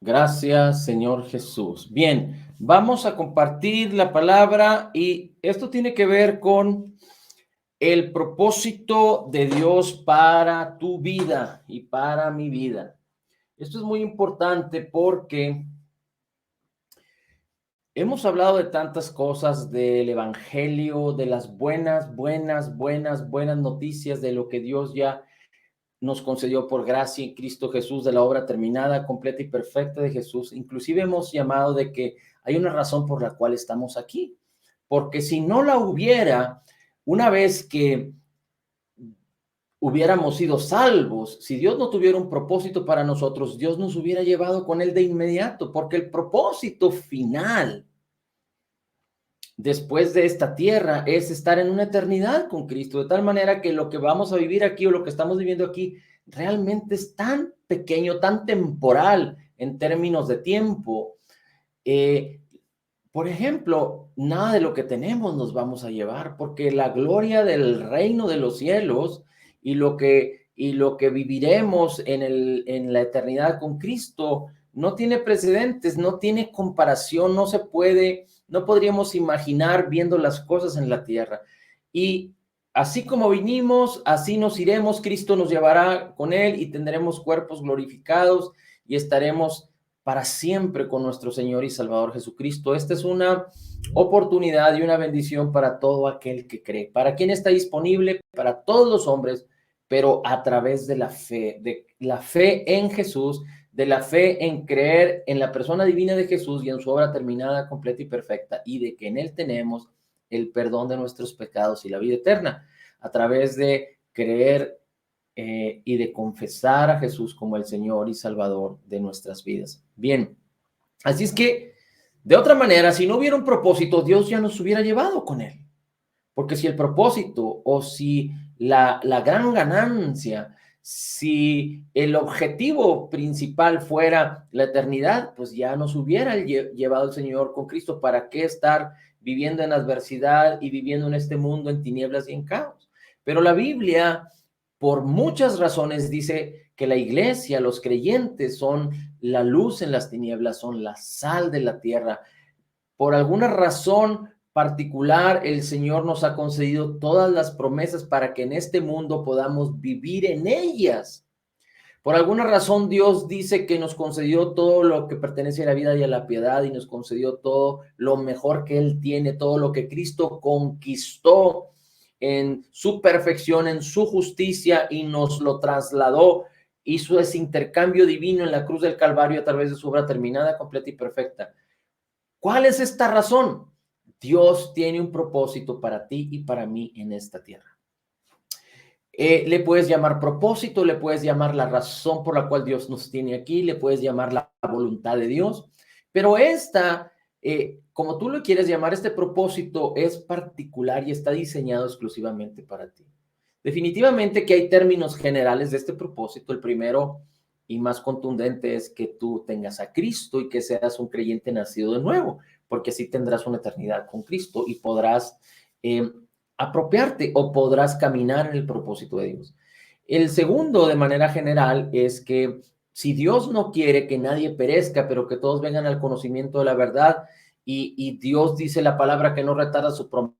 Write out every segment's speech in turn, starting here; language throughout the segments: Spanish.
Gracias, Señor Jesús. Bien, vamos a compartir la palabra y esto tiene que ver con el propósito de Dios para tu vida y para mi vida. Esto es muy importante porque hemos hablado de tantas cosas del evangelio, de las buenas noticias de lo que Dios ya nos concedió por gracia en Cristo Jesús, de la obra terminada, completa y perfecta de Jesús. Inclusive hemos llamado de que hay una razón por la cual estamos aquí, porque si no la hubiera, una vez que hubiéramos sido salvos, si Dios no tuviera un propósito para nosotros, Dios nos hubiera llevado con él de inmediato, porque el propósito final después de esta tierra es estar en una eternidad con Cristo, de tal manera que lo que vamos a vivir aquí o lo que estamos viviendo aquí realmente es tan pequeño, tan temporal en términos de tiempo. Eh, por ejemplo, nada de lo que tenemos nos vamos a llevar, porque la gloria del reino de los cielos y lo que viviremos en la eternidad con Cristo no tiene precedentes, no tiene comparación, no podríamos imaginar viendo las cosas en la tierra. Y así como vinimos, así nos iremos, Cristo nos llevará con él y tendremos cuerpos glorificados y estaremos para siempre con nuestro Señor y Salvador Jesucristo. Esta es una oportunidad y una bendición para todo aquel que cree. ¿Para quién está disponible? Para todos los hombres, pero a través de la fe en Jesús, de la fe en creer en la persona divina de Jesús y en su obra terminada, completa y perfecta, y de que en él tenemos el perdón de nuestros pecados y la vida eterna, a través de creer y de confesar a Jesús como el Señor y Salvador de nuestras vidas. Bien, así es que, de otra manera, si no hubiera un propósito, Dios ya nos hubiera llevado con él. Porque si el propósito o si la gran ganancia, si el objetivo principal fuera la eternidad, pues ya nos hubiera llevado el Señor con Cristo. ¿Para qué estar viviendo en adversidad y viviendo en este mundo en tinieblas y en caos? Pero la Biblia, por muchas razones, dice que la iglesia, los creyentes, son la luz en las tinieblas, son la sal de la tierra. Por alguna razón particular, el Señor nos ha concedido todas las promesas para que en este mundo podamos vivir en ellas. Por alguna razón, Dios dice que nos concedió todo lo que pertenece a la vida y a la piedad y nos concedió todo lo mejor que Él tiene, todo lo que Cristo conquistó en su perfección, en su justicia y nos lo trasladó. Hizo ese intercambio divino en la cruz del Calvario a través de su obra terminada, completa y perfecta. ¿Cuál es esta razón? Dios tiene un propósito para ti y para mí en esta tierra. Le puedes llamar propósito, le puedes llamar la razón por la cual Dios nos tiene aquí, le puedes llamar la voluntad de Dios, pero como tú lo quieres llamar, este propósito es particular y está diseñado exclusivamente para ti. Definitivamente que hay términos generales de este propósito. El primero y más contundente es que tú tengas a Cristo y que seas un creyente nacido de nuevo, porque así tendrás una eternidad con Cristo y podrás apropiarte o podrás caminar en el propósito de Dios. El segundo, de manera general, es que si Dios no quiere que nadie perezca, pero que todos vengan al conocimiento de la verdad, y Dios dice la palabra que no retarda su promesa,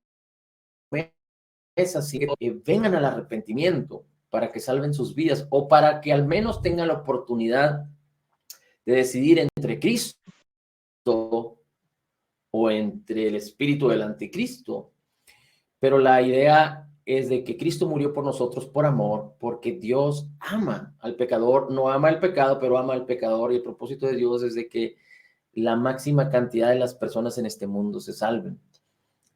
así que vengan al arrepentimiento para que salven sus vidas o para que al menos tengan la oportunidad de decidir entre Cristo o entre el espíritu del anticristo. Pero la idea es de que Cristo murió por nosotros por amor, porque Dios ama al pecador, no ama el pecado, pero ama al pecador, y el propósito de Dios es de que la máxima cantidad de las personas en este mundo se salven.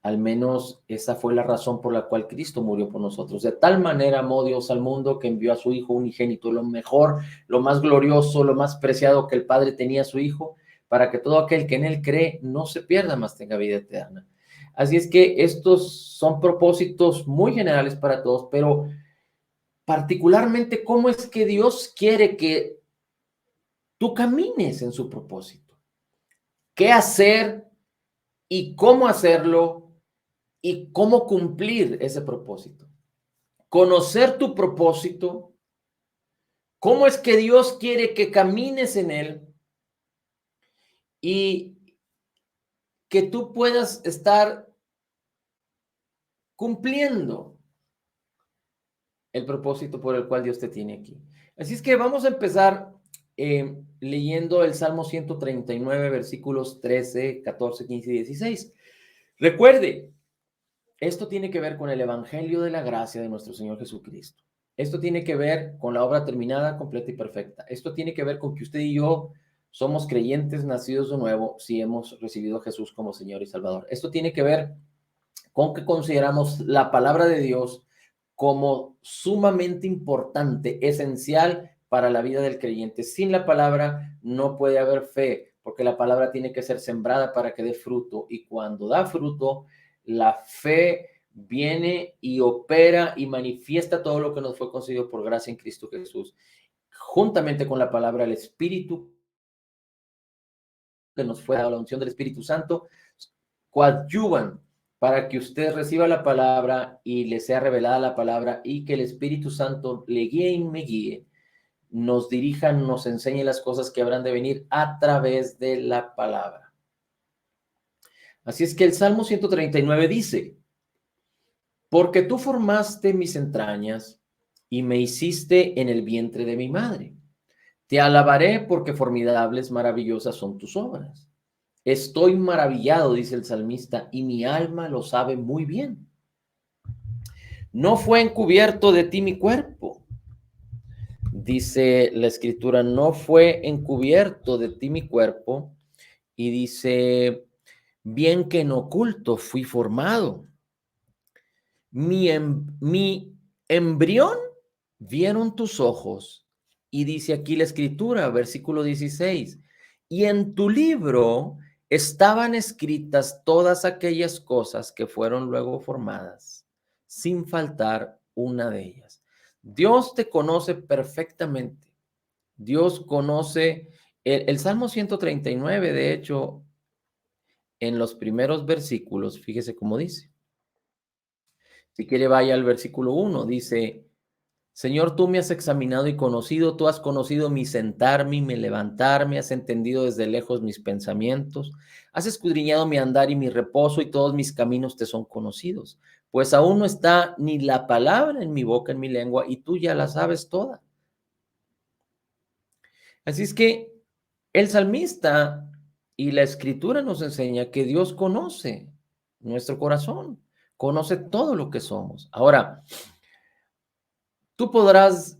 Al menos esa fue la razón por la cual Cristo murió por nosotros. De tal manera amó Dios al mundo que envió a su Hijo unigénito, lo mejor, lo más glorioso, lo más preciado que el Padre tenía a su Hijo, para que todo aquel que en él cree no se pierda, mas tenga vida eterna. Así es que estos son propósitos muy generales para todos, pero particularmente, ¿cómo es que Dios quiere que tú camines en su propósito? ¿Qué hacer y cómo hacerlo y cómo cumplir ese propósito? Conocer tu propósito, cómo es que Dios quiere que camines en él y que tú puedas estar cumpliendo el propósito por el cual Dios te tiene aquí. Así es que vamos a empezar leyendo el Salmo 139, versículos 13, 14, 15 y 16. Recuerde, esto tiene que ver con el Evangelio de la gracia de nuestro Señor Jesucristo. Esto tiene que ver con la obra terminada, completa y perfecta. Esto tiene que ver con que usted y yo somos creyentes nacidos de nuevo si hemos recibido a Jesús como Señor y Salvador. Esto tiene que ver con que consideramos la palabra de Dios como sumamente importante, esencial para la vida del creyente. Sin la palabra no puede haber fe, porque la palabra tiene que ser sembrada para que dé fruto, y cuando da fruto, la fe viene y opera y manifiesta todo lo que nos fue concedido por gracia en Cristo Jesús. Juntamente con la palabra, el Espíritu que nos fue dado, la unción del Espíritu Santo, coadyuvan para que usted reciba la palabra y le sea revelada la palabra, y que el Espíritu Santo le guíe y me guíe, nos dirija, nos enseñe las cosas que habrán de venir a través de la palabra. Así es que el Salmo 139 dice: porque tú formaste mis entrañas y me hiciste en el vientre de mi madre. Te alabaré porque formidables, maravillosas son tus obras. Estoy maravillado, dice el salmista, y mi alma lo sabe muy bien. No fue encubierto de ti mi cuerpo, dice la escritura, no fue encubierto de ti mi cuerpo, y dice, bien que en oculto fui formado. Mi embrión vieron tus ojos, y dice aquí la escritura, versículo 16, y en tu libro estaban escritas todas aquellas cosas que fueron luego formadas, sin faltar una de ellas. Dios te conoce perfectamente. Dios conoce el Salmo 139, de hecho, en los primeros versículos, fíjese cómo dice. Si quiere, vaya al versículo 1, dice, Señor, tú me has examinado y conocido, tú has conocido mi sentarme y mi levantarme, has entendido desde lejos mis pensamientos, has escudriñado mi andar y mi reposo, y todos mis caminos te son conocidos. Pues aún no está ni la palabra en mi boca, en mi lengua, y tú ya la sabes toda. Así es que el salmista y la escritura nos enseña que Dios conoce nuestro corazón, conoce todo lo que somos. Ahora, tú podrás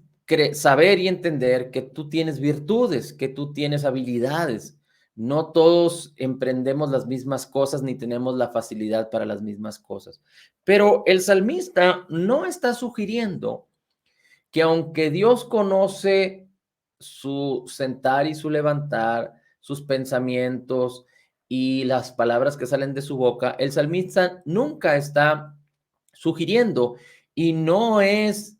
saber y entender que tú tienes virtudes, que tú tienes habilidades. No todos emprendemos las mismas cosas ni tenemos la facilidad para las mismas cosas. Pero el salmista no está sugiriendo que aunque Dios conoce su sentar y su levantar, sus pensamientos y las palabras que salen de su boca, el salmista nunca está sugiriendo, y no es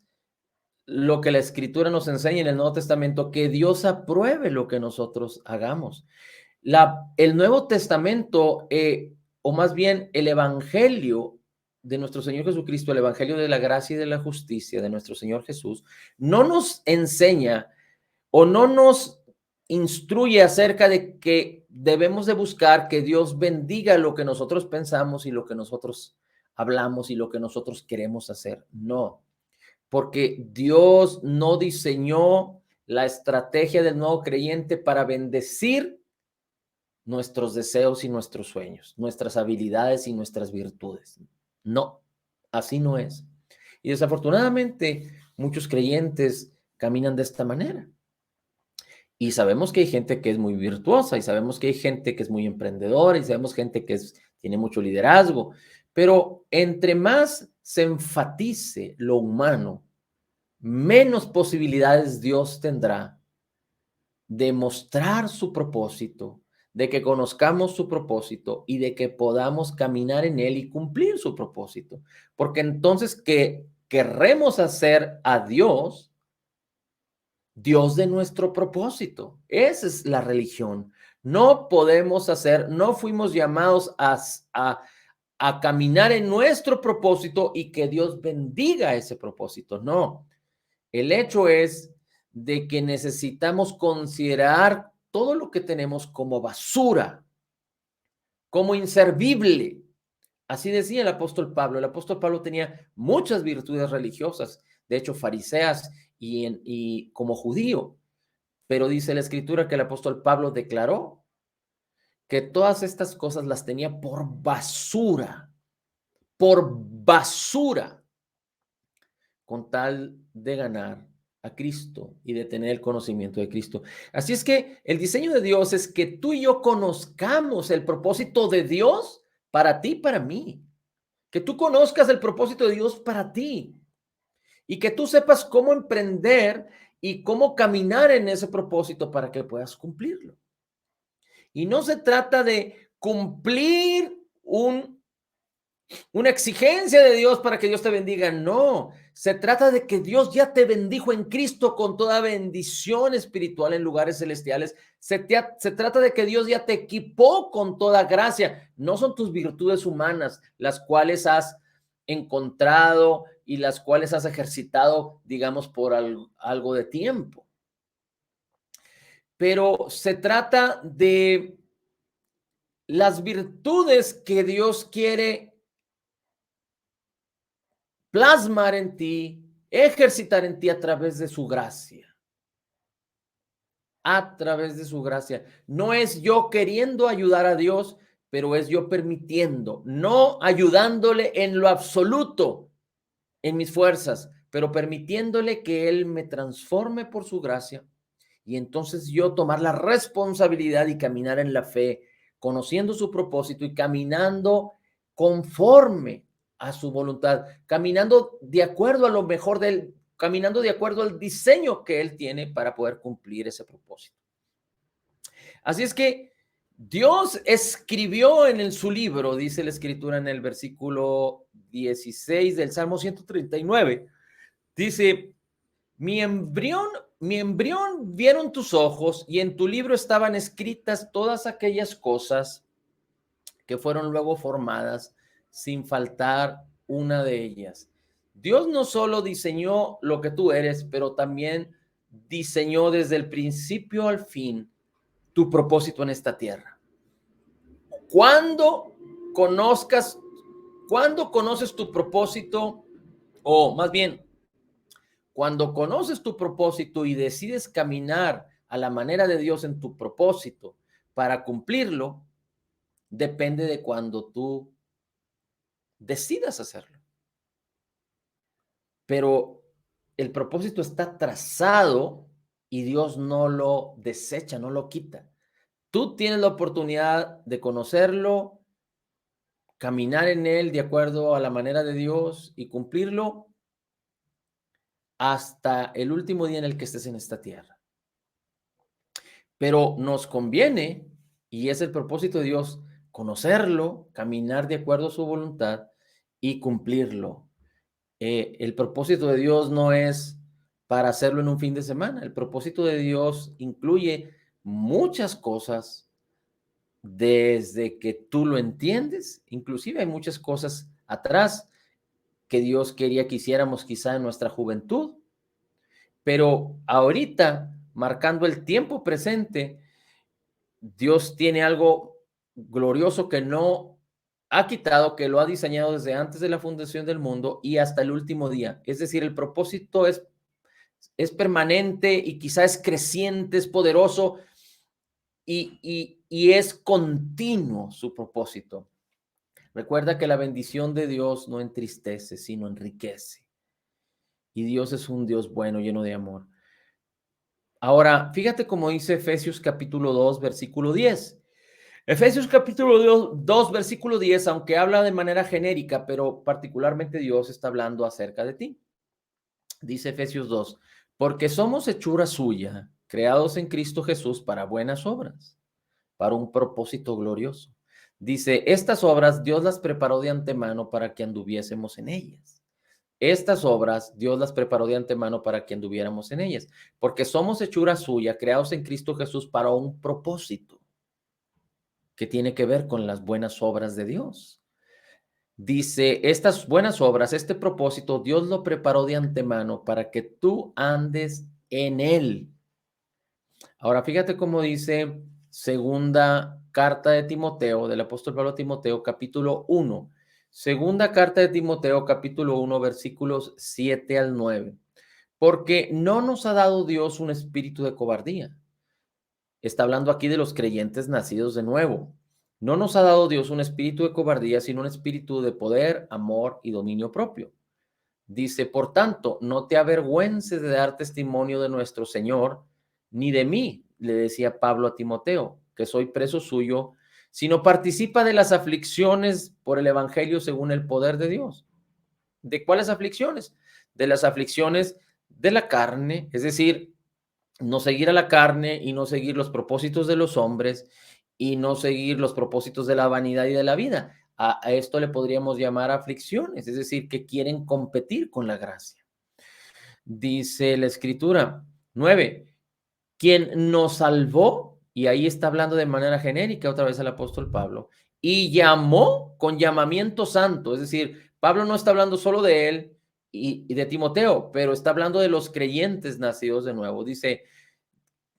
lo que la escritura nos enseña en el Nuevo Testamento, que Dios apruebe lo que nosotros hagamos. El Nuevo Testamento, o más bien el Evangelio de nuestro Señor Jesucristo, el Evangelio de la gracia y de la justicia de nuestro Señor Jesús, no nos enseña o no nos instruye acerca de que debemos de buscar que Dios bendiga lo que nosotros pensamos y lo que nosotros hablamos y lo que nosotros queremos hacer. No, porque Dios no diseñó la estrategia del nuevo creyente para bendecir nuestros deseos y nuestros sueños, nuestras habilidades y nuestras virtudes. No, así no es. Y desafortunadamente muchos creyentes caminan de esta manera. Y sabemos que hay gente que es muy virtuosa, y sabemos que hay gente que es muy emprendedora, y sabemos gente que tiene mucho liderazgo, pero entre más se enfatice lo humano, menos posibilidades Dios tendrá de mostrar su propósito, de que conozcamos su propósito y de que podamos caminar en él y cumplir su propósito. Porque entonces que querremos hacer a Dios Dios de nuestro propósito. Esa es la religión. No podemos hacer, no fuimos llamados a caminar en nuestro propósito y que Dios bendiga ese propósito. No. El hecho es de que necesitamos considerar todo lo que tenemos como basura, como inservible. Así decía el apóstol Pablo. El apóstol Pablo tenía muchas virtudes religiosas, de hecho fariseas y como judío, pero dice la escritura que el apóstol Pablo declaró que todas estas cosas las tenía por basura, con tal de ganar a Cristo y de tener el conocimiento de Cristo. Así es que el diseño de Dios es que tú y yo conozcamos el propósito de Dios para ti y para mí. Que tú conozcas el propósito de Dios para ti y que tú sepas cómo emprender y cómo caminar en ese propósito para que puedas cumplirlo. Y no se trata de cumplir una exigencia de Dios para que Dios te bendiga. No, se trata de que Dios ya te bendijo en Cristo con toda bendición espiritual en lugares celestiales. Se trata de que Dios ya te equipó con toda gracia. No son tus virtudes humanas las cuales has encontrado y las cuales has ejercitado, digamos, por algo de tiempo. Pero se trata de las virtudes que Dios quiere plasmar en ti, ejercitar en ti a través de su gracia. A través de su gracia. No es yo queriendo ayudar a Dios, pero es yo permitiendo, no ayudándole en lo absoluto, en mis fuerzas, pero permitiéndole que Él me transforme por su gracia y entonces yo tomar la responsabilidad y caminar en la fe, conociendo su propósito y caminando conforme a su voluntad, caminando de acuerdo a lo mejor de Él, caminando de acuerdo al diseño que Él tiene para poder cumplir ese propósito. Así es que Dios escribió su libro, dice la escritura en el versículo 16 del Salmo 139, dice, mi embrión vieron tus ojos y en tu libro estaban escritas todas aquellas cosas que fueron luego formadas sin faltar una de ellas. Dios no solo diseñó lo que tú eres, pero también diseñó desde el principio al fin tu propósito en esta tierra. Cuando conoces tu propósito, o más bien, cuando conoces tu propósito y decides caminar a la manera de Dios en tu propósito para cumplirlo, depende de cuando tú decidas hacerlo. Pero el propósito está trazado y Dios no lo desecha, no lo quita. Tú tienes la oportunidad de conocerlo, caminar en él de acuerdo a la manera de Dios y cumplirlo hasta el último día en el que estés en esta tierra. Pero nos conviene, y es el propósito de Dios, conocerlo, caminar de acuerdo a su voluntad y cumplirlo. El propósito de Dios no es para hacerlo en un fin de semana. El propósito de Dios incluye muchas cosas desde que tú lo entiendes. Inclusive hay muchas cosas atrás que Dios quería que hiciéramos quizá en nuestra juventud. Pero ahorita, marcando el tiempo presente, Dios tiene algo glorioso que no ha quitado, que lo ha diseñado desde antes de la fundación del mundo y hasta el último día. Es decir, el propósito es permanente y quizá es creciente, es poderoso y es continuo su propósito. Recuerda que la bendición de Dios no entristece, sino enriquece. Y Dios es un Dios bueno, lleno de amor. Ahora, fíjate cómo dice Efesios capítulo 2, versículo 10. Efesios capítulo 2, versículo 10, aunque habla de manera genérica, pero particularmente Dios está hablando acerca de ti. Dice Efesios 2, porque somos hechura suya, creados en Cristo Jesús para buenas obras, para un propósito glorioso. Dice, estas obras Dios las preparó de antemano para que anduviésemos en ellas. Estas obras Dios las preparó de antemano para que anduviéramos en ellas, porque somos hechura suya, creados en Cristo Jesús para un propósito que tiene que ver con las buenas obras de Dios. Dice, estas buenas obras, este propósito, Dios lo preparó de antemano para que tú andes en él. Ahora, fíjate cómo dice segunda carta de Timoteo, del apóstol Pablo a Timoteo, capítulo 1. Segunda carta de Timoteo, capítulo 1, versículos 7 al 9. Porque no nos ha dado Dios un espíritu de cobardía. Está hablando aquí de los creyentes nacidos de nuevo. No nos ha dado Dios un espíritu de cobardía, sino un espíritu de poder, amor y dominio propio. Dice, por tanto, no te avergüences de dar testimonio de nuestro Señor, ni de mí, le decía Pablo a Timoteo, que soy preso suyo, sino participa de las aflicciones por el Evangelio según el poder de Dios. ¿De cuáles aflicciones? De las aflicciones de la carne, es decir, no seguir a la carne y no seguir los propósitos de los hombres y no seguir los propósitos de la vanidad y de la vida. A esto le podríamos llamar aflicciones, es decir, que quieren competir con la gracia. Dice la escritura 9, quien nos salvó, y ahí está hablando de manera genérica otra vez el apóstol Pablo, y llamó con llamamiento santo, es decir, Pablo no está hablando solo de él y de Timoteo, pero está hablando de los creyentes nacidos de nuevo. Dice,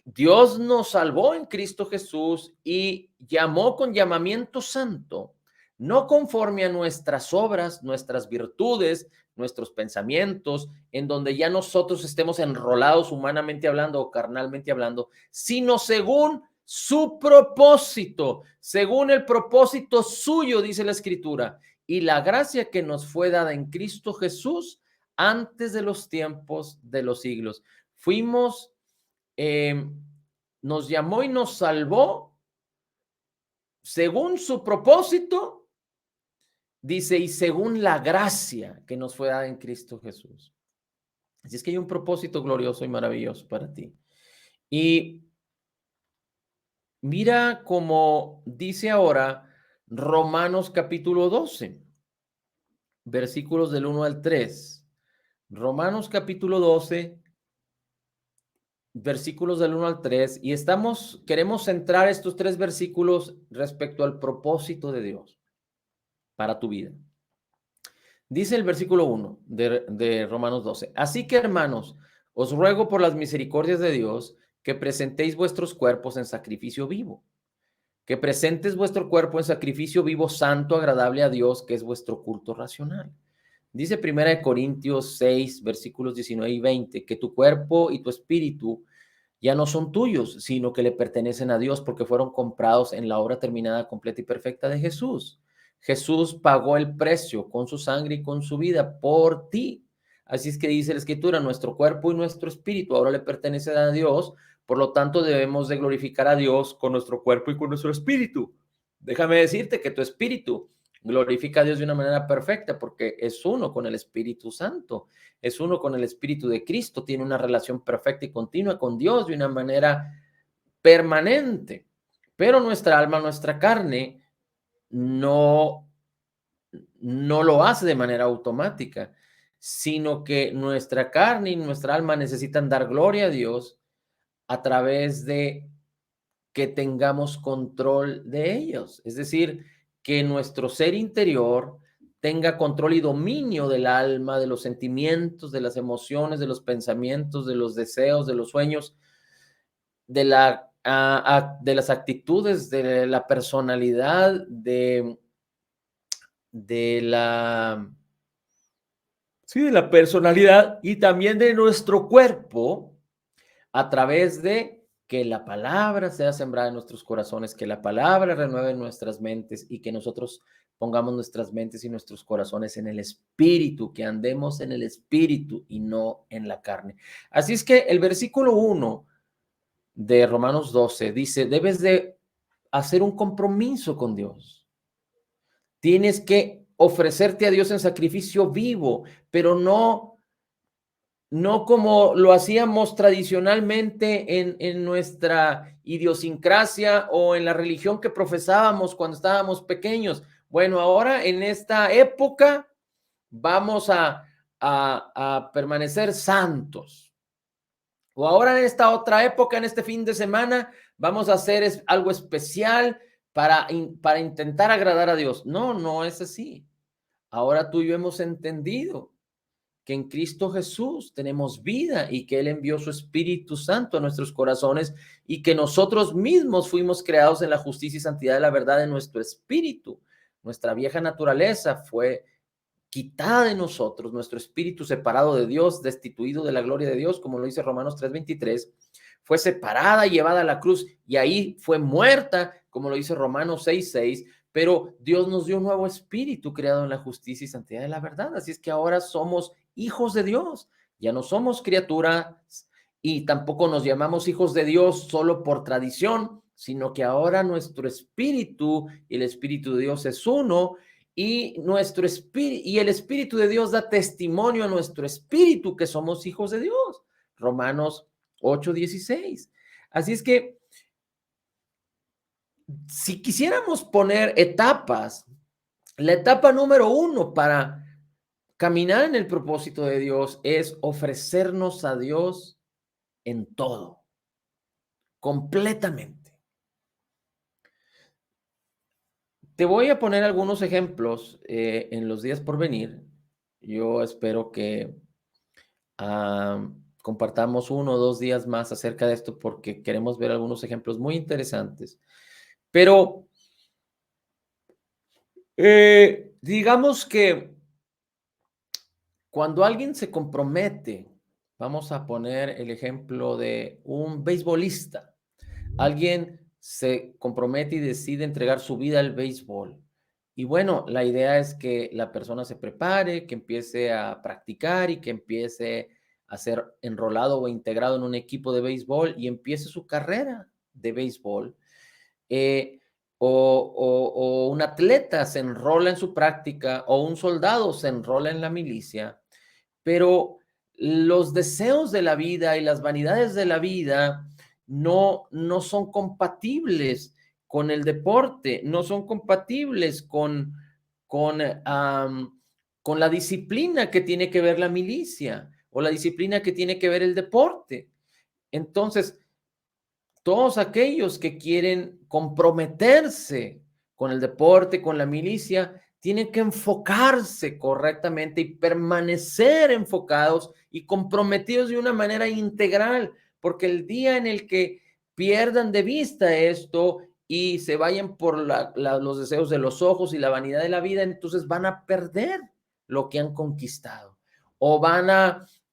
Dios nos salvó en Cristo Jesús y llamó con llamamiento santo, no conforme a nuestras obras, nuestras virtudes, nuestros pensamientos, en donde ya nosotros estemos enrolados humanamente hablando o carnalmente hablando, sino según su propósito, según el propósito suyo, dice la Escritura, y la gracia que nos fue dada en Cristo Jesús antes de los tiempos de los siglos. Fuimos nos llamó y nos salvó según su propósito, dice, y según la gracia que nos fue dada en Cristo Jesús. Así es que hay un propósito glorioso y maravilloso para ti. Y mira cómo dice ahora Romanos capítulo 12, versículos del 1 al 3. Romanos capítulo 12, versículos del 1 al 3, y queremos centrar estos tres versículos respecto al propósito de Dios para tu vida. Dice el versículo 1 de Romanos 12, así que hermanos, os ruego por las misericordias de Dios que presentéis vuestros cuerpos en sacrificio vivo, que presentes vuestro cuerpo en sacrificio vivo, santo, agradable a Dios, que es vuestro culto racional. Dice 1 Corintios 6, versículos 19 y 20, que tu cuerpo y tu espíritu ya no son tuyos, sino que le pertenecen a Dios porque fueron comprados en la obra terminada, completa y perfecta de Jesús. Jesús pagó el precio con su sangre y con su vida por ti. Así es que dice la Escritura, nuestro cuerpo y nuestro espíritu ahora le pertenecen a Dios, por lo tanto debemos de glorificar a Dios con nuestro cuerpo y con nuestro espíritu. Déjame decirte que tu espíritu glorifica a Dios de una manera perfecta porque es uno con el Espíritu Santo, es uno con el Espíritu de Cristo, tiene una relación perfecta y continua con Dios de una manera permanente. Pero nuestra alma, nuestra carne, no lo hace de manera automática, sino que nuestra carne y nuestra alma necesitan dar gloria a Dios a través de que tengamos control de ellos. Es decir, que nuestro ser interior tenga control y dominio del alma, de los sentimientos, de las emociones, de los pensamientos, de los deseos, de los sueños, de las actitudes, de la personalidad, de la, sí, de la personalidad y también de nuestro cuerpo a través de que la palabra sea sembrada en nuestros corazones, que la palabra renueve nuestras mentes y que nosotros pongamos nuestras mentes y nuestros corazones en el espíritu, que andemos en el espíritu y no en la carne. Así es que el versículo 1 de Romanos 12 dice, debes de hacer un compromiso con Dios. Tienes que ofrecerte a Dios en sacrificio vivo, pero no como lo hacíamos tradicionalmente en nuestra idiosincrasia o en la religión que profesábamos cuando estábamos pequeños. Bueno, ahora en esta época vamos a permanecer santos. O ahora en esta otra época, en este fin de semana, vamos a hacer algo especial para intentar agradar a Dios. No, no es así. Ahora tú y yo hemos entendido que en Cristo Jesús tenemos vida y que Él envió su Espíritu Santo a nuestros corazones y que nosotros mismos fuimos creados en la justicia y santidad de la verdad de nuestro espíritu. Nuestra vieja naturaleza fue quitada de nosotros, nuestro espíritu separado de Dios, destituido de la gloria de Dios, como lo dice Romanos 3:23, fue separada y llevada a la cruz y ahí fue muerta, como lo dice Romanos 6:6, pero Dios nos dio un nuevo espíritu creado en la justicia y santidad de la verdad. Así es que ahora somos hijos de Dios, ya no somos criaturas y tampoco nos llamamos hijos de Dios solo por tradición, sino que ahora nuestro espíritu y el espíritu de Dios es uno y nuestro espíritu y el espíritu de Dios da testimonio a nuestro espíritu que somos hijos de Dios. Romanos 8:16. Así es que si quisiéramos poner etapas, la etapa número 1 para caminar en el propósito de Dios es ofrecernos a Dios en todo, completamente. Te voy a poner algunos ejemplos en los días por venir. Yo espero que compartamos 1 o 2 días más acerca de esto porque queremos ver algunos ejemplos muy interesantes. Pero digamos que cuando alguien se compromete, vamos a poner el ejemplo de un beisbolista. Alguien se compromete y decide entregar su vida al béisbol. Y bueno, la idea es que la persona se prepare, que empiece a practicar y que empiece a ser enrolado o integrado en un equipo de béisbol y empiece su carrera de béisbol. Eh, o un atleta se enrola en su práctica o un soldado se enrola en la milicia, pero los deseos de la vida y las vanidades de la vida no son compatibles con el deporte, no son compatibles con, con la disciplina que tiene que ver la milicia o la disciplina que tiene que ver el deporte. Entonces, todos aquellos que quieren comprometerse con el deporte, con la milicia, tienen que enfocarse correctamente y permanecer enfocados y comprometidos de una manera integral, porque el día en el que pierdan de vista esto y se vayan por los deseos de los ojos y la vanidad de la vida, entonces van a perder lo que han conquistado o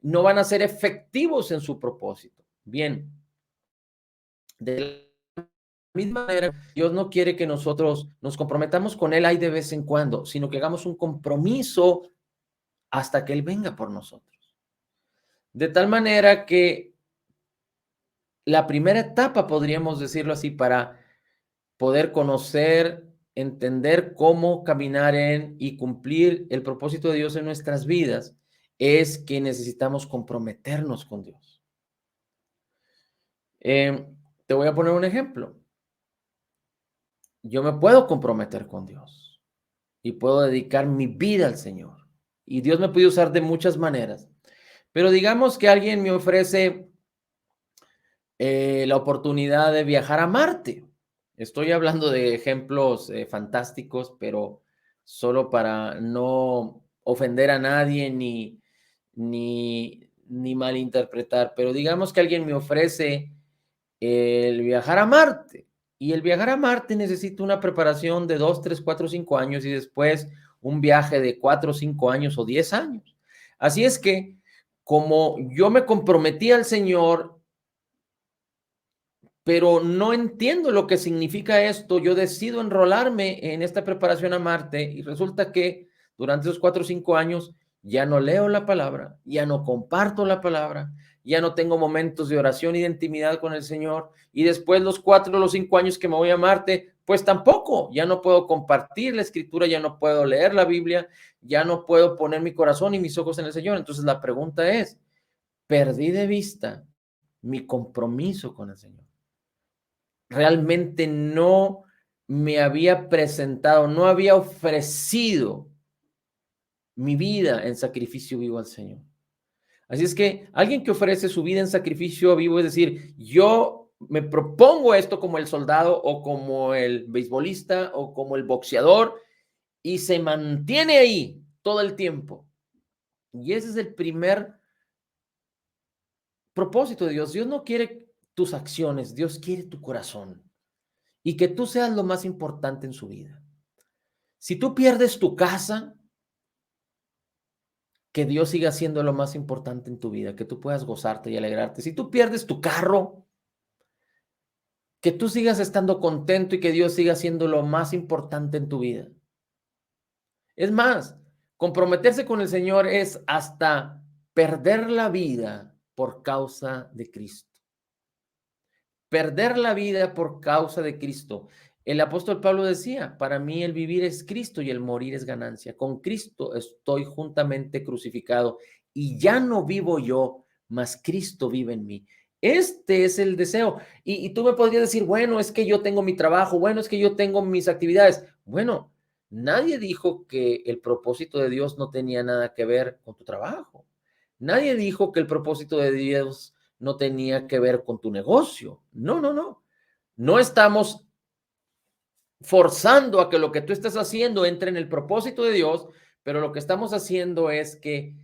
no van a ser efectivos en su propósito. Bien. De la misma manera, Dios no quiere que nosotros nos comprometamos con Él ahí de vez en cuando, sino que hagamos un compromiso hasta que Él venga por nosotros. De tal manera que la primera etapa, podríamos decirlo así, para poder conocer, entender cómo caminar en y cumplir el propósito de Dios en nuestras vidas, es que necesitamos comprometernos con Dios. Te voy a poner un ejemplo. Yo me puedo comprometer con Dios y puedo dedicar mi vida al Señor. Y Dios me puede usar de muchas maneras. Pero digamos que alguien me ofrece la oportunidad de viajar a Marte. Estoy hablando de ejemplos fantásticos, pero solo para no ofender a nadie ni malinterpretar. Pero digamos que alguien me ofrece el viajar a Marte. Y el viajar a Marte necesita una preparación de 2, 3, 4, 5 años y después un viaje de 4, 5 años o 10 años. Así es que, como yo me comprometí al Señor, pero no entiendo lo que significa esto, yo decido enrolarme en esta preparación a Marte y resulta que durante esos 4 o 5 años ya no leo la palabra, ya no comparto la palabra, ya no tengo momentos de oración y de intimidad con el Señor. Y después los 4 o los 5 años que me voy a Marte, pues tampoco, ya no puedo compartir la escritura, ya no puedo leer la Biblia, ya no puedo poner mi corazón y mis ojos en el Señor. Entonces la pregunta es, ¿perdí de vista mi compromiso con el Señor? Realmente no me había presentado, no había ofrecido mi vida en sacrificio vivo al Señor. Así es que alguien que ofrece su vida en sacrificio vivo, es decir, yo me propongo esto como el soldado o como el beisbolista o como el boxeador y se mantiene ahí todo el tiempo. Y ese es el primer propósito de Dios. Dios no quiere tus acciones, Dios quiere tu corazón y que tú seas lo más importante en su vida. Si tú pierdes tu casa, que Dios siga siendo lo más importante en tu vida, que tú puedas gozarte y alegrarte. Si tú pierdes tu carro, que tú sigas estando contento y que Dios siga siendo lo más importante en tu vida. Es más, comprometerse con el Señor es hasta perder la vida por causa de Cristo. Perder la vida por causa de Cristo. El apóstol Pablo decía, para mí el vivir es Cristo y el morir es ganancia. Con Cristo estoy juntamente crucificado y ya no vivo yo, mas Cristo vive en mí. Este es el deseo. Y tú me podrías decir, bueno, es que yo tengo mi trabajo, bueno, es que yo tengo mis actividades. Bueno, nadie dijo que el propósito de Dios no tenía nada que ver con tu trabajo. Nadie dijo que el propósito de Dios no tenía que ver con tu negocio. No, no, no. No estamos forzando a que lo que tú estás haciendo entre en el propósito de Dios, pero lo que estamos haciendo es que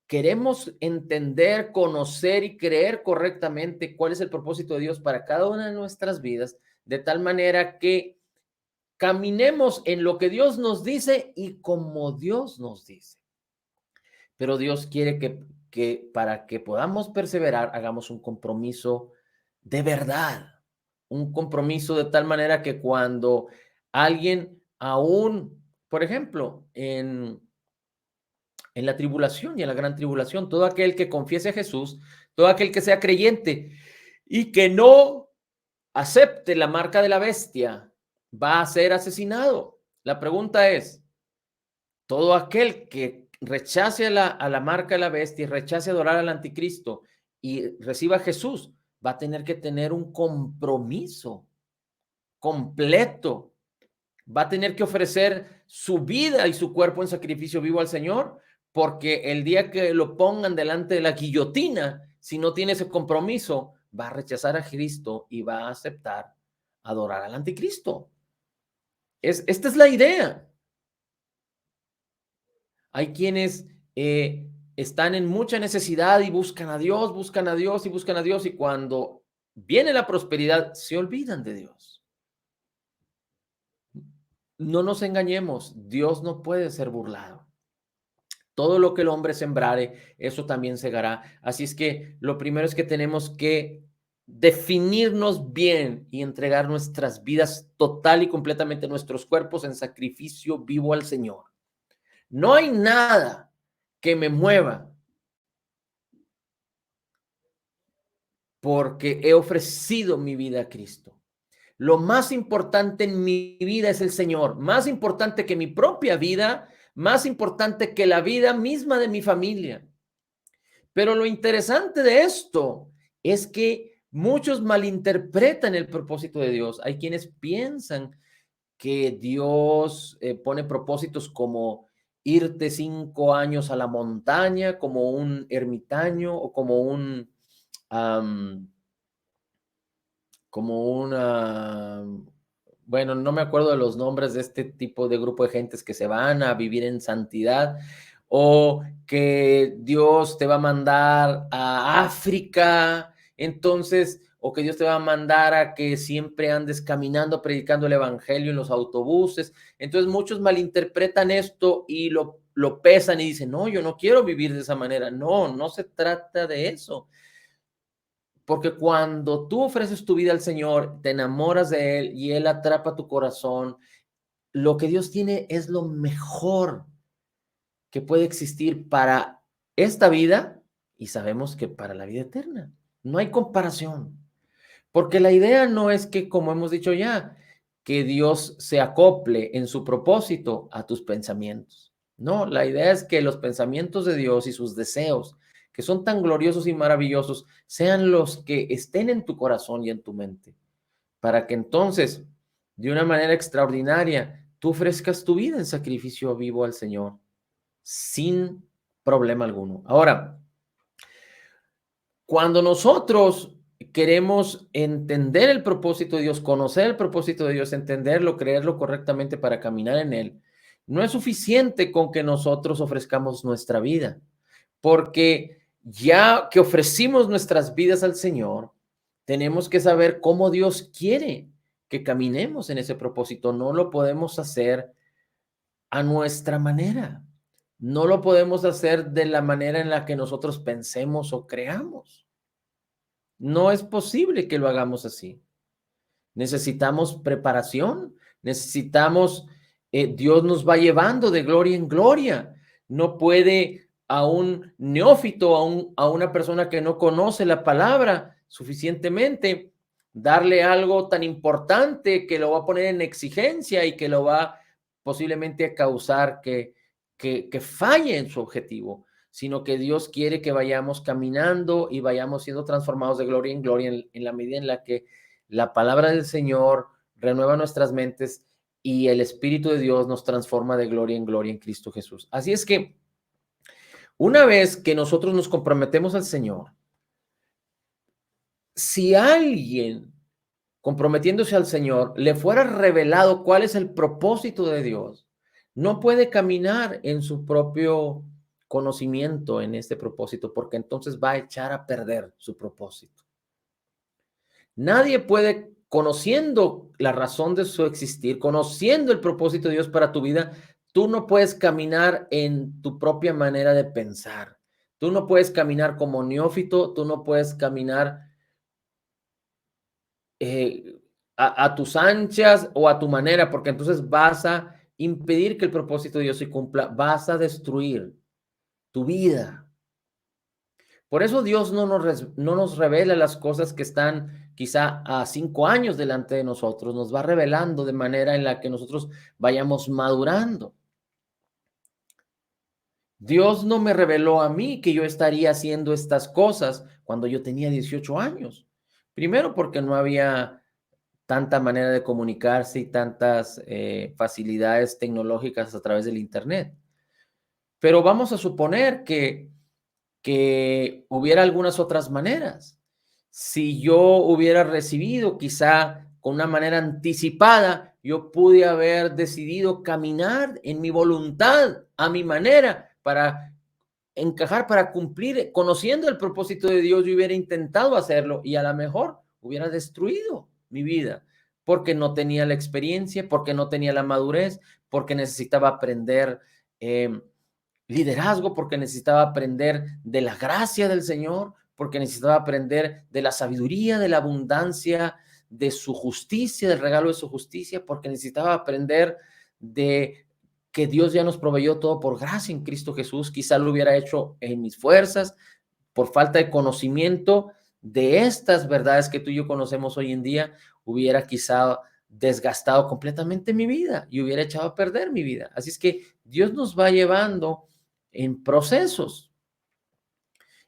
queremos entender, conocer y creer correctamente cuál es el propósito de Dios para cada una de nuestras vidas, de tal manera que caminemos en lo que Dios nos dice y como Dios nos dice. Pero Dios quiere que para que podamos perseverar, hagamos un compromiso de verdad, un compromiso de tal manera que cuando alguien aún, por ejemplo, en la tribulación y en la gran tribulación, todo aquel que confiese a Jesús, todo aquel que sea creyente y que no acepte la marca de la bestia, va a ser asesinado. La pregunta es, todo aquel que rechace a la marca de la bestia y rechace adorar al anticristo y reciba a Jesús, va a tener que tener un compromiso completo. Va a tener que ofrecer su vida y su cuerpo en sacrificio vivo al Señor, porque el día que lo pongan delante de la guillotina, si no tiene ese compromiso, va a rechazar a Cristo y va a aceptar adorar al anticristo. Esta es la idea. Hay quienes están en mucha necesidad y buscan a Dios, buscan a Dios y buscan a Dios, y cuando viene la prosperidad, se olvidan de Dios. No nos engañemos, Dios no puede ser burlado. Todo lo que el hombre sembrare, eso también segará. Así es que lo primero es que tenemos que definirnos bien y entregar nuestras vidas total y completamente, nuestros cuerpos en sacrificio vivo al Señor. No hay nada que me mueva porque he ofrecido mi vida a Cristo. Lo más importante en mi vida es el Señor, más importante que mi propia vida, más importante que la vida misma de mi familia. Pero lo interesante de esto es que muchos malinterpretan el propósito de Dios. Hay quienes piensan que Dios pone propósitos como irte 5 años a la montaña, como un ermitaño o como um, una, bueno, no me acuerdo de los nombres de este tipo de grupo de gentes que se van a vivir en santidad, o que Dios te va a mandar a África, entonces, o que Dios te va a mandar a que siempre andes caminando, predicando el evangelio en los autobuses. Entonces, muchos malinterpretan esto y lo pesan y dicen, no, yo no quiero vivir de esa manera. No, no se trata de eso. Porque cuando tú ofreces tu vida al Señor, te enamoras de Él y Él atrapa tu corazón, lo que Dios tiene es lo mejor que puede existir para esta vida y sabemos que para la vida eterna. No hay comparación. Porque la idea no es que, como hemos dicho ya, que Dios se acople en su propósito a tus pensamientos. No, la idea es que los pensamientos de Dios y sus deseos, que son tan gloriosos y maravillosos, sean los que estén en tu corazón y en tu mente, para que entonces, de una manera extraordinaria, tú ofrezcas tu vida en sacrificio vivo al Señor, sin problema alguno. Ahora, cuando nosotros queremos entender el propósito de Dios, conocer el propósito de Dios, entenderlo, creerlo correctamente para caminar en él, No es suficiente con que nosotros ofrezcamos nuestra vida, porque ya que ofrecimos nuestras vidas al Señor, tenemos que saber cómo Dios quiere que caminemos en ese propósito. No lo podemos hacer a nuestra manera. No lo podemos hacer de la manera en la que nosotros pensemos o creamos. No es posible que lo hagamos así. Necesitamos preparación, necesitamos, Dios nos va llevando de gloria en gloria. No puede a un neófito, a una persona que no conoce la palabra suficientemente, darle algo tan importante que lo va a poner en exigencia y que lo va posiblemente a causar que falle en su objetivo, sino que Dios quiere que vayamos caminando y vayamos siendo transformados de gloria en gloria en la medida en la que la palabra del Señor renueva nuestras mentes y el Espíritu de Dios nos transforma de gloria en gloria en Cristo Jesús. Así es que una vez que nosotros nos comprometemos al Señor, si alguien comprometiéndose al Señor le fuera revelado cuál es el propósito de Dios, no puede caminar en su propio conocimiento en este propósito, porque entonces va a echar a perder su propósito. Nadie puede, conociendo la razón de su existir, conociendo el propósito de Dios para tu vida, tú no puedes caminar en tu propia manera de pensar. Tú no puedes caminar como neófito, tú no puedes caminar eh, a tus anchas o a tu manera, porque entonces vas a impedir que el propósito de Dios se cumpla, vas a destruir tu vida. Por eso Dios no nos revela las cosas que están quizá a 5 años delante de nosotros, nos va revelando de manera en la que nosotros vayamos madurando. Dios no me reveló a mí que yo estaría haciendo estas cosas cuando yo tenía 18 años. Primero porque no había tanta manera de comunicarse y tantas facilidades tecnológicas a través del Internet. Pero vamos a suponer que hubiera algunas otras maneras. Si yo hubiera recibido quizá con una manera anticipada, yo pude haber decidido caminar en mi voluntad, a mi manera, para encajar, para cumplir, conociendo el propósito de Dios, yo hubiera intentado hacerlo y a lo mejor hubiera destruido mi vida, porque no tenía la experiencia, porque no tenía la madurez, porque necesitaba aprender liderazgo, porque necesitaba aprender de la gracia del Señor, porque necesitaba aprender de la sabiduría, de la abundancia, de su justicia, del regalo de su justicia, porque necesitaba aprender de que Dios ya nos proveyó todo por gracia en Cristo Jesús. Quizá lo hubiera hecho en mis fuerzas, por falta de conocimiento de estas verdades que tú y yo conocemos hoy en día, hubiera quizá desgastado completamente mi vida y hubiera echado a perder mi vida. Así es que Dios nos va llevando en procesos.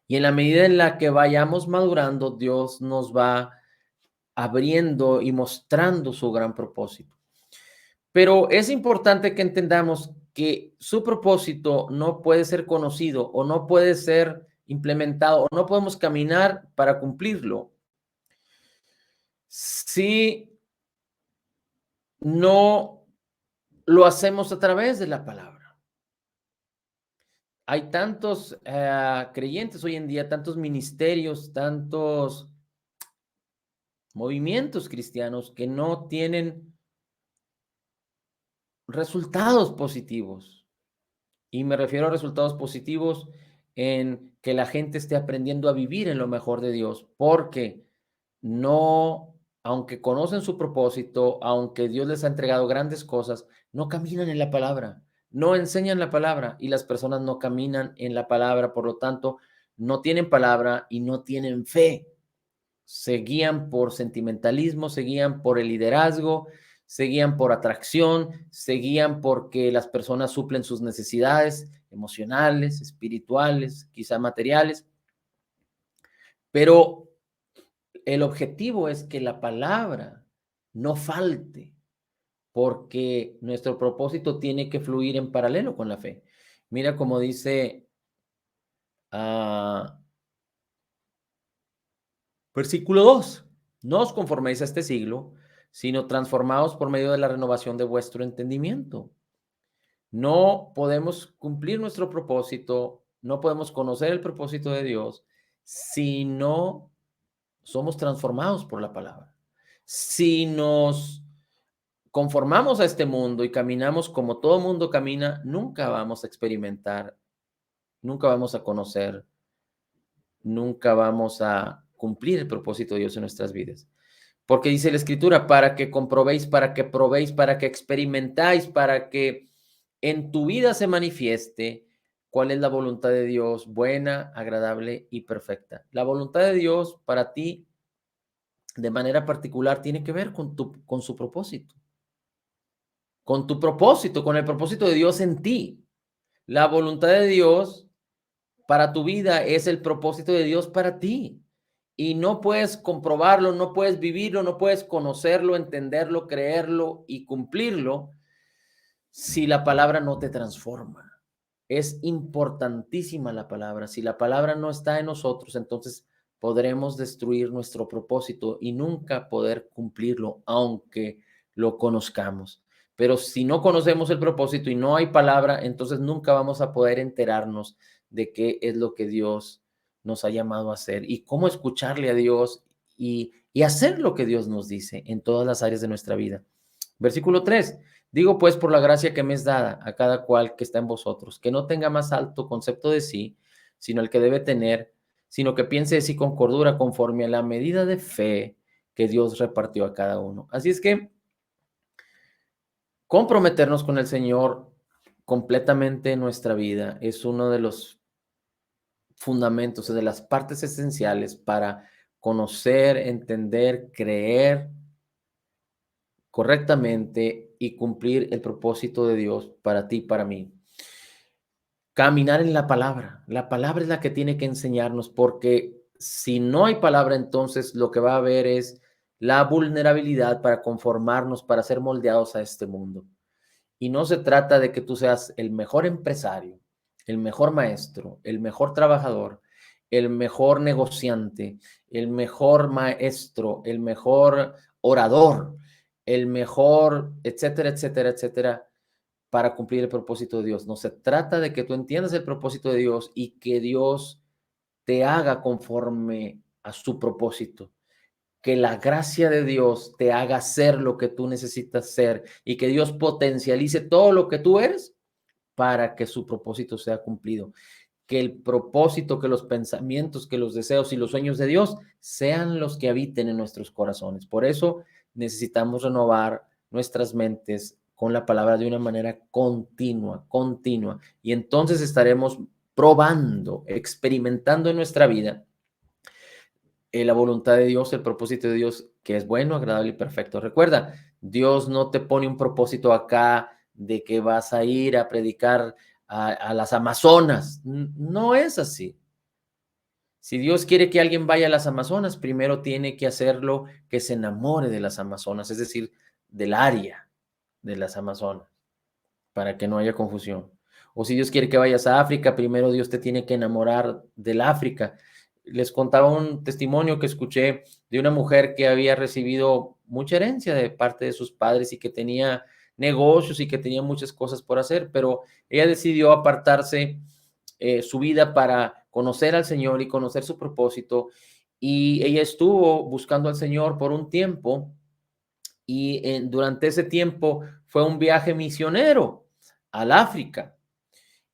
Y en la medida en la que vayamos madurando, Dios nos va abriendo y mostrando su gran propósito. Pero es importante que entendamos que su propósito no puede ser conocido o no puede ser implementado o no podemos caminar para cumplirlo si no lo hacemos a través de la palabra. Hay tantos creyentes hoy en día, tantos ministerios, tantos movimientos cristianos que no tienen resultados positivos. Y me refiero a resultados positivos en que la gente esté aprendiendo a vivir en lo mejor de Dios, porque no, aunque conocen su propósito, aunque Dios les ha entregado grandes cosas, no caminan en la palabra, no enseñan la palabra y las personas no caminan en la palabra, por lo tanto, no tienen palabra y no tienen fe. Se guían por sentimentalismo, se guían por el liderazgo, se guían por atracción, se guían porque las personas suplen sus necesidades emocionales, espirituales, quizá materiales, pero el objetivo es que la palabra no falte, porque nuestro propósito tiene que fluir en paralelo con la fe. Mira como dice uh, versículo 2, no os conforméis a este siglo, sino transformaos por medio de la renovación de vuestro entendimiento. No podemos cumplir nuestro propósito, no podemos conocer el propósito de Dios si no somos transformados por la palabra. Si nos conformamos a este mundo y caminamos como todo mundo camina, nunca vamos a experimentar, nunca vamos a conocer, nunca vamos a cumplir el propósito de Dios en nuestras vidas. Porque dice la Escritura, para que comprobéis, para que probéis, para que experimentáis, para que en tu vida se manifieste cuál es la voluntad de Dios, buena, agradable y perfecta. La voluntad de Dios para ti, de manera particular, tiene que ver con su propósito, con tu propósito, con el propósito de Dios en ti. La voluntad de Dios para tu vida es el propósito de Dios para ti. Y no puedes comprobarlo, no puedes vivirlo, no puedes conocerlo, entenderlo, creerlo y cumplirlo si la palabra no te transforma. Es importantísima la palabra. Si la palabra no está en nosotros, entonces podremos destruir nuestro propósito y nunca poder cumplirlo, aunque lo conozcamos. Pero si no conocemos el propósito y no hay palabra, entonces nunca vamos a poder enterarnos de qué es lo que Dios nos ha llamado a hacer y cómo escucharle a Dios y hacer lo que Dios nos dice en todas las áreas de nuestra vida. Versículo 3. Digo pues por la gracia que me es dada a cada cual que está en vosotros, que no tenga más alto concepto de sí, sino el que debe tener, sino que piense de sí con cordura conforme a la medida de fe que Dios repartió a cada uno. Así es que comprometernos con el Señor completamente en nuestra vida es uno de los fundamentos, de las partes esenciales para conocer, entender, creer correctamente y cumplir el propósito de Dios para ti y para mí. Caminar en la palabra. La palabra es la que tiene que enseñarnos, porque si no hay palabra, entonces lo que va a haber es la vulnerabilidad para conformarnos, para ser moldeados a este mundo. Y no se trata de que tú seas el mejor empresario, el mejor maestro, el mejor trabajador, el mejor negociante, el mejor maestro, el mejor orador, el mejor, etcétera, etcétera, etcétera, para cumplir el propósito de Dios. No se trata de que tú entiendas el propósito de Dios y que Dios te haga conforme a su propósito. Que la gracia de Dios te haga ser lo que tú necesitas ser y que Dios potencialice todo lo que tú eres para que su propósito sea cumplido. Que el propósito, que los pensamientos, que los deseos y los sueños de Dios sean los que habiten en nuestros corazones. Por eso necesitamos renovar nuestras mentes con la palabra de una manera continua, continua. Y entonces estaremos probando, experimentando en nuestra vida la voluntad de Dios, el propósito de Dios, que es bueno, agradable y perfecto. Recuerda, Dios no te pone un propósito acá de que vas a ir a predicar a las Amazonas. No es así. Si Dios quiere que alguien vaya a las Amazonas, primero tiene que hacerlo que se enamore de las Amazonas, es decir, del área de las Amazonas, para que no haya confusión. O si Dios quiere que vayas a África, primero Dios te tiene que enamorar del África. Les contaba un testimonio que escuché de una mujer que había recibido mucha herencia de parte de sus padres y que tenía negocios y que tenía muchas cosas por hacer, pero ella decidió apartarse su vida para conocer al Señor y conocer su propósito. Y ella estuvo buscando al Señor por un tiempo y durante ese tiempo fue un viaje misionero al África.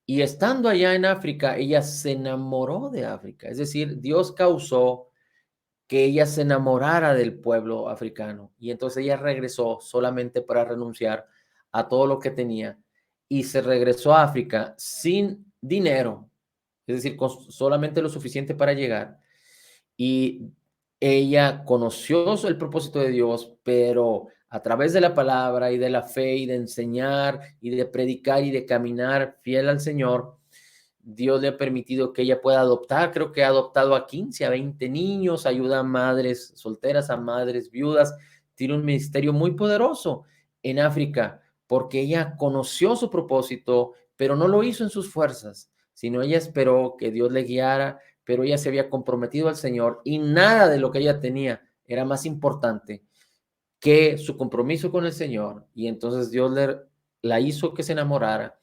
Y estando allá en África, ella se enamoró de África. Es decir, Dios causó que ella se enamorara del pueblo africano. Y entonces ella regresó solamente para renunciar a todo lo que tenía y se regresó a África sin dinero, es decir, con solamente lo suficiente para llegar. Y ella conoció el propósito de Dios, pero a través de la palabra y de la fe y de enseñar y de predicar y de caminar fiel al Señor, Dios le ha permitido que ella pueda adoptar. Creo que ha adoptado a 15, a 20 niños, ayuda a madres solteras, a madres viudas. Tiene un ministerio muy poderoso en África porque ella conoció su propósito, pero no lo hizo en sus fuerzas, sino ella esperó que Dios le guiara, pero ella se había comprometido al Señor y nada de lo que ella tenía era más importante que su compromiso con el Señor. Y entonces Dios la hizo que se enamorara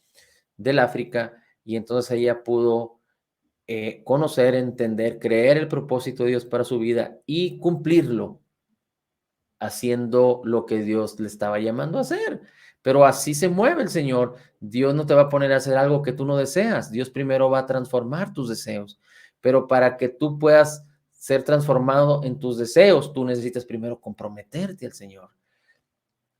del África, y entonces ella pudo conocer, entender, creer el propósito de Dios para su vida y cumplirlo, haciendo lo que Dios le estaba llamando a hacer. Pero así se mueve el Señor. Dios no te va a poner a hacer algo que tú no deseas. Dios primero va a transformar tus deseos. Pero para que tú puedas ser transformado en tus deseos, tú necesitas primero comprometerte al Señor.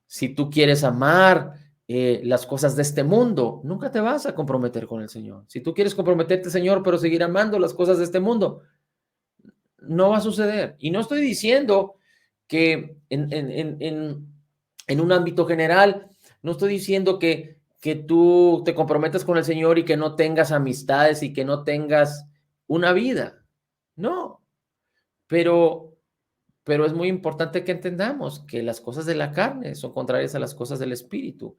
Si tú quieres amar las cosas de este mundo, nunca te vas a comprometer con el Señor. Si tú quieres comprometerte, Señor, pero seguir amando las cosas de este mundo, no va a suceder. Y no estoy diciendo que en un ámbito general, no estoy diciendo que tú te comprometas con el Señor y que no tengas amistades y que no tengas una vida. No, pero, pero es muy importante que entendamos que las cosas de la carne son contrarias a las cosas del espíritu.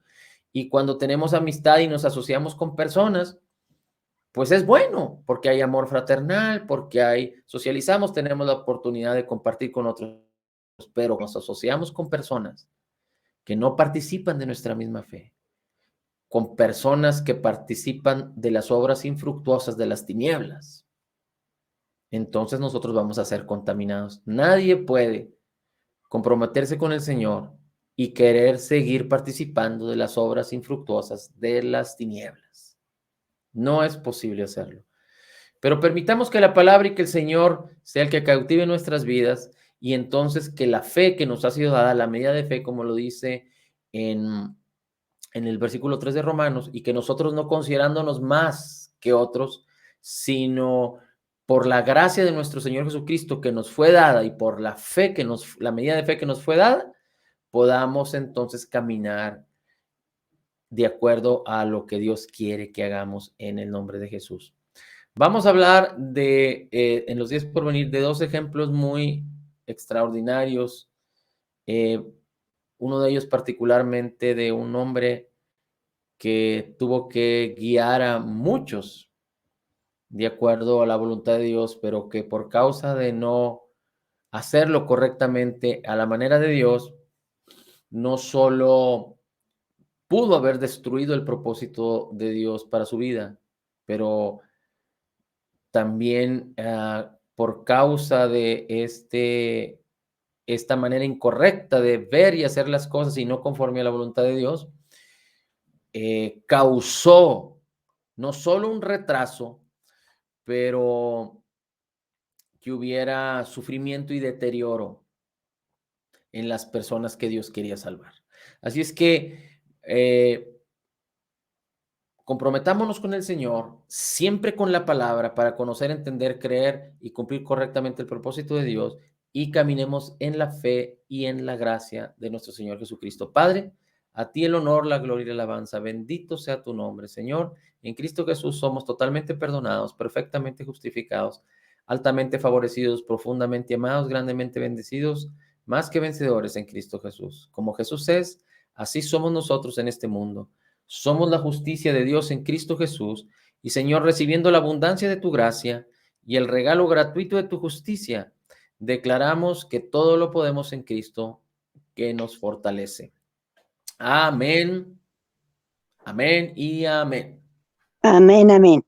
Y cuando tenemos amistad y nos asociamos con personas, pues es bueno, porque hay amor fraternal, porque socializamos, tenemos la oportunidad de compartir con otros, pero nos asociamos con personas que no participan de nuestra misma fe, con personas que participan de las obras infructuosas de las tinieblas, entonces nosotros vamos a ser contaminados. Nadie puede comprometerse con el Señor y querer seguir participando de las obras infructuosas de las tinieblas. No es posible hacerlo. Pero permitamos que la palabra y que el Señor sea el que cautive nuestras vidas, y entonces que la fe que nos ha sido dada, la medida de fe, como lo dice en, en el versículo 3 de Romanos, y que nosotros no considerándonos más que otros, sino por la gracia de nuestro Señor Jesucristo que nos fue dada y por la fe la medida de fe que nos fue dada, podamos entonces caminar de acuerdo a lo que Dios quiere que hagamos en el nombre de Jesús. Vamos a hablar en los días por venir, de dos ejemplos muy extraordinarios. Uno de ellos particularmente de un hombre que tuvo que guiar a muchos de acuerdo a la voluntad de Dios, pero que por causa de no hacerlo correctamente a la manera de Dios, no solo pudo haber destruido el propósito de Dios para su vida, pero también por causa de esta manera incorrecta de ver y hacer las cosas y no conforme a la voluntad de Dios, causó no solo un retraso, pero que hubiera sufrimiento y deterioro en las personas que Dios quería salvar. Así es que comprometámonos con el Señor, siempre con la palabra, para conocer, entender, creer y cumplir correctamente el propósito de Dios, y caminemos en la fe y en la gracia de nuestro Señor Jesucristo. Padre, a ti el honor, la gloria y la alabanza. Bendito sea tu nombre, Señor. En Cristo Jesús somos totalmente perdonados, perfectamente justificados, altamente favorecidos, profundamente amados, grandemente bendecidos, más que vencedores en Cristo Jesús. Como Jesús es, así somos nosotros en este mundo. Somos la justicia de Dios en Cristo Jesús, y Señor, recibiendo la abundancia de tu gracia y el regalo gratuito de tu justicia, declaramos que todo lo podemos en Cristo que nos fortalece. Amén, amén y amén. Amén, amén.